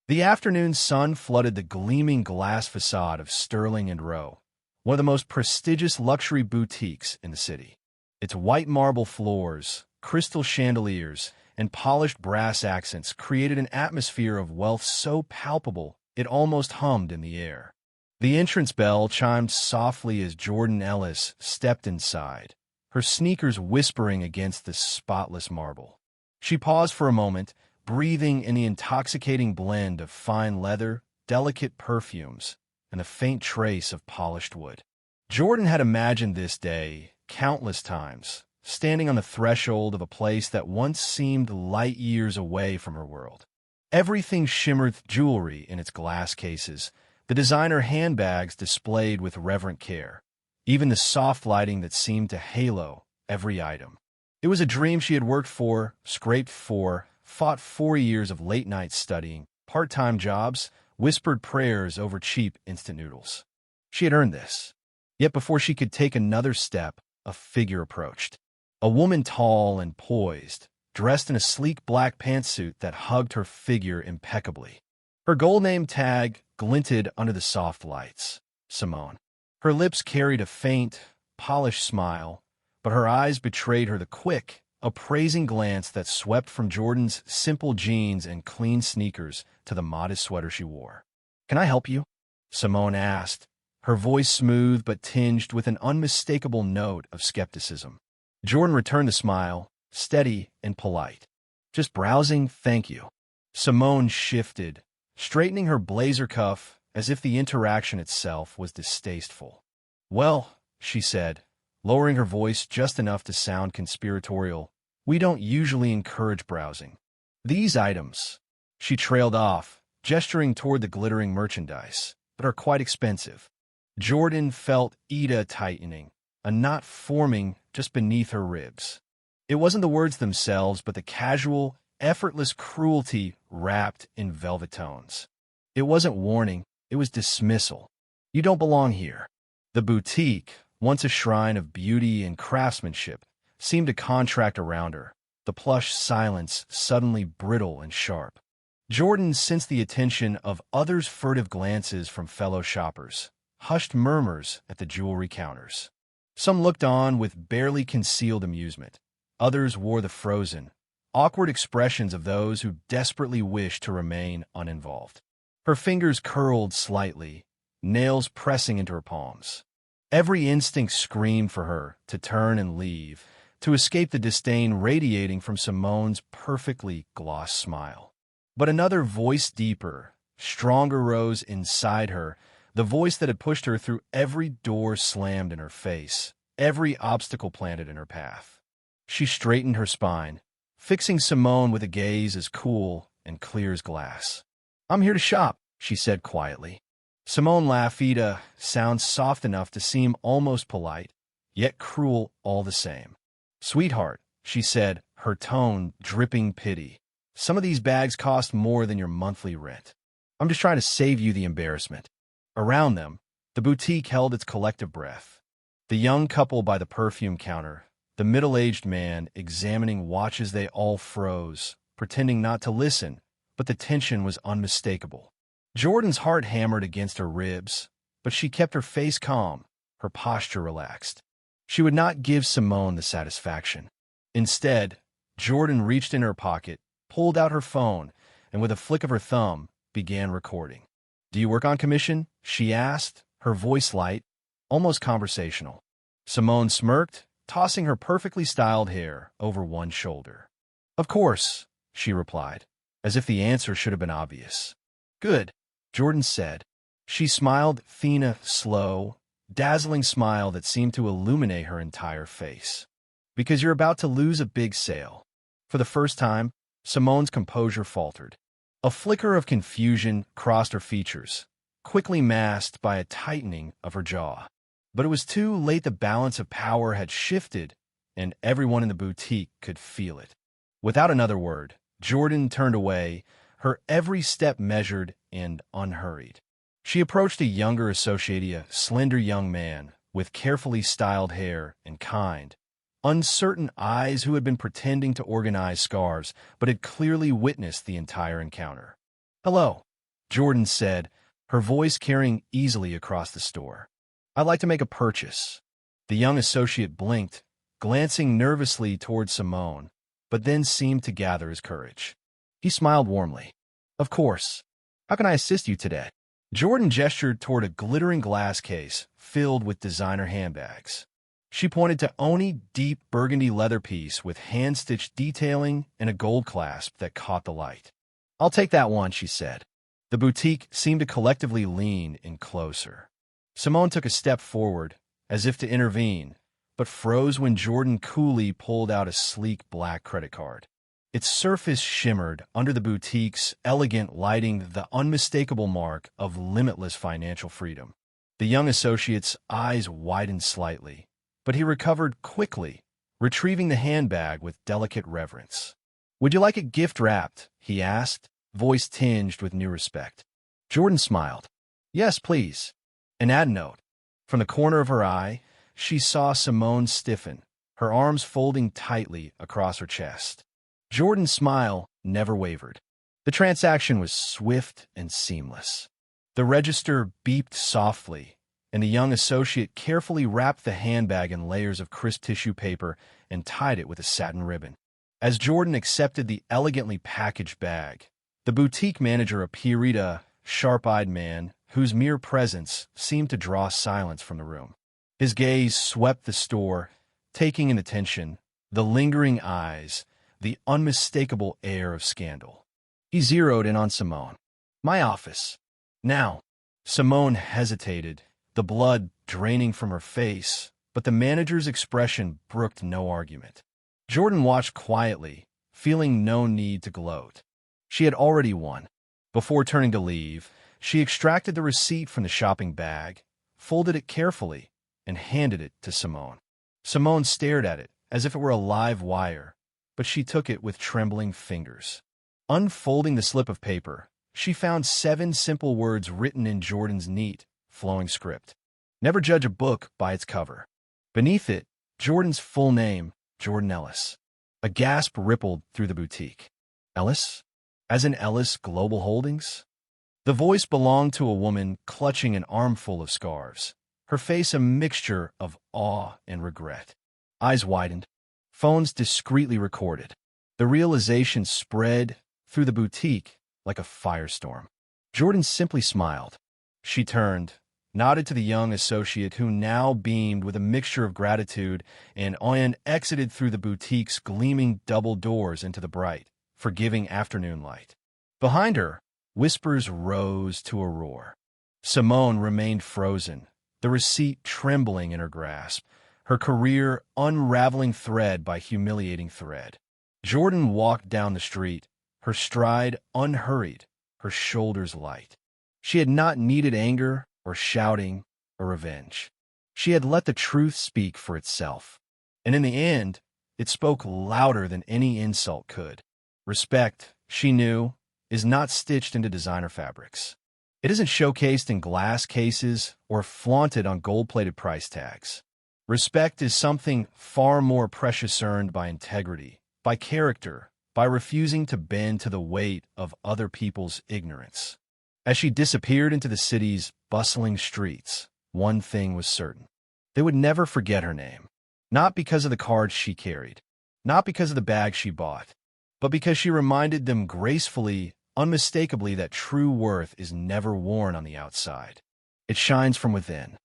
The afternoon sun flooded the gleaming glass facade of Sterling and Row, one of the most prestigious luxury boutiques in the city. Its white marble floors, crystal chandeliers, and polished brass accents created an atmosphere of wealth so palpable it almost hummed in the air. The entrance bell chimed softly as Jordan Ellis stepped inside, her sneakers whispering against the spotless marble. She paused for a moment, breathing in the intoxicating blend of fine leather, delicate perfumes, and a faint trace of polished wood. Jordan had imagined this day countless times, standing on the threshold of a place that once seemed light years away from her world. Everything shimmered with jewelry in its glass cases, the designer handbags displayed with reverent care, even the soft lighting that seemed to halo every item. It was a dream she had worked for, scraped for, fought 4 years of late-night studying, part-time jobs, whispered prayers over cheap instant noodles. She had earned this. Yet before she could take another step, a figure approached. A woman tall and poised, dressed in a sleek black pantsuit that hugged her figure impeccably. Her gold name tag glinted under the soft lights. Simone. Her lips carried a faint, polished smile, but her eyes betrayed her the quick, appraising glance that swept from Jordan's simple jeans and clean sneakers to the modest sweater she wore. "Can I help you?" Simone asked, her voice smooth but tinged with an unmistakable note of skepticism. Jordan returned the smile, steady and polite. "Just browsing, thank you." Simone shifted, straightening her blazer cuff as if the interaction itself was distasteful. "Well," she said, lowering her voice just enough to sound conspiratorial, "we don't usually encourage browsing. These items," she trailed off, gesturing toward the glittering merchandise, "but are quite expensive." Jordan felt Ida tightening, a knot forming just beneath her ribs. It wasn't the words themselves, but the casual, effortless cruelty wrapped in velvet tones. It wasn't warning, it was dismissal. "You don't belong here." The boutique, once a shrine of beauty and craftsmanship, seemed to contract around her, the plush silence suddenly brittle and sharp. Jordan sensed the attention of others' furtive glances from fellow shoppers, hushed murmurs at the jewelry counters. Some looked on with barely concealed amusement. Others wore the frozen, awkward expressions of those who desperately wished to remain uninvolved. Her fingers curled slightly, nails pressing into her palms. Every instinct screamed for her to turn and leave, to escape the disdain radiating from Simone's perfectly glossed smile. But another voice deeper, stronger rose inside her, the voice that had pushed her through every door slammed in her face, every obstacle planted in her path. She straightened her spine, fixing Simone with a gaze as cool and clear as glass. "I'm here to shop," she said quietly. Simone laughed. Ida sounds soft enough to seem almost polite, yet cruel all the same. "Sweetheart," she said, her tone dripping pity, "some of these bags cost more than your monthly rent. I'm just trying to save you the embarrassment." Around them, the boutique held its collective breath. The young couple by the perfume counter, the middle-aged man examining watches, they all froze, pretending not to listen, but the tension was unmistakable. Jordan's heart hammered against her ribs, but she kept her face calm, her posture relaxed. She would not give Simone the satisfaction. Instead, Jordan reached in her pocket, pulled out her phone, and with a flick of her thumb, began recording. "Do you work on commission?" she asked, her voice light, almost conversational. Simone smirked, tossing her perfectly styled hair over one shoulder. "Of course," she replied, as if the answer should have been obvious. "Good," Jordan said. She smiled, thin, slow, dazzling smile that seemed to illuminate her entire face. "Because you're about to lose a big sale." For the first time, Simone's composure faltered. A flicker of confusion crossed her features, quickly masked by a tightening of her jaw. But it was too late. The balance of power had shifted, and everyone in the boutique could feel it. Without another word, Jordan turned away, her every step measured and unhurried. She approached a younger associate, a slender young man with carefully styled hair and kind, uncertain eyes who had been pretending to organize scarves but had clearly witnessed the entire encounter. "Hello," Jordan said, her voice carrying easily across the store. "I'd like to make a purchase." The young associate blinked, glancing nervously toward Simone, but then seemed to gather his courage. He smiled warmly. "Of course. How can I assist you today?" Jordan gestured toward a glittering glass case filled with designer handbags. She pointed to Oni deep burgundy leather piece with hand-stitched detailing and a gold clasp that caught the light. "I'll take that one," she said. The boutique seemed to collectively lean in closer. Simone took a step forward, as if to intervene, but froze when Jordan coolly pulled out a sleek black credit card. Its surface shimmered under the boutique's elegant lighting, the unmistakable mark of limitless financial freedom. The young associate's eyes widened slightly, but he recovered quickly, retrieving the handbag with delicate reverence. "Would you like it gift-wrapped?" he asked, voice tinged with new respect. Jordan smiled. "Yes, please." An ad note. From the corner of her eye, she saw Simone stiffen, her arms folding tightly across her chest. Jordan's smile never wavered. The transaction was swift and seamless. The register beeped softly, and the young associate carefully wrapped the handbag in layers of crisp tissue paper and tied it with a satin ribbon. As Jordan accepted the elegantly packaged bag, the boutique manager appeared, a sharp-eyed man whose mere presence seemed to draw silence from the room. His gaze swept the store, taking in attention the lingering eyes, the unmistakable air of scandal. He zeroed in on Simone. "My office." "Now." Simone hesitated, the blood draining from her face, but the manager's expression brooked no argument. Jordan watched quietly, feeling no need to gloat. She had already won. Before turning to leave, she extracted the receipt from the shopping bag, folded it carefully, and handed it to Simone. Simone stared at it as if it were a live wire, but she took it with trembling fingers. Unfolding the slip of paper, she found 7 simple words written in Jordan's neat, flowing script. "Never judge a book by its cover." Beneath it, Jordan's full name, Jordan Ellis. A gasp rippled through the boutique. "Ellis? As in Ellis Global Holdings?" The voice belonged to a woman clutching an armful of scarves, her face a mixture of awe and regret. Eyes widened. Phones discreetly recorded. The realization spread through the boutique like a firestorm. Jordan simply smiled. She turned, nodded to the young associate who now beamed with a mixture of gratitude, and exited through the boutique's gleaming double doors into the bright, forgiving afternoon light. Behind her, whispers rose to a roar. Simone remained frozen, the receipt trembling in her grasp, her career unraveling thread by humiliating thread. Jordan walked down the street, her stride unhurried, her shoulders light. She had not needed anger or shouting or revenge. She had let the truth speak for itself. And in the end, it spoke louder than any insult could. Respect, she knew, is not stitched into designer fabrics. It isn't showcased in glass cases or flaunted on gold-plated price tags. Respect is something far more precious, earned by integrity, by character, by refusing to bend to the weight of other people's ignorance. As she disappeared into the city's bustling streets, one thing was certain. They would never forget her name. Not because of the cards she carried, not because of the bag she bought, but because she reminded them gracefully, unmistakably, that true worth is never worn on the outside. It shines from within.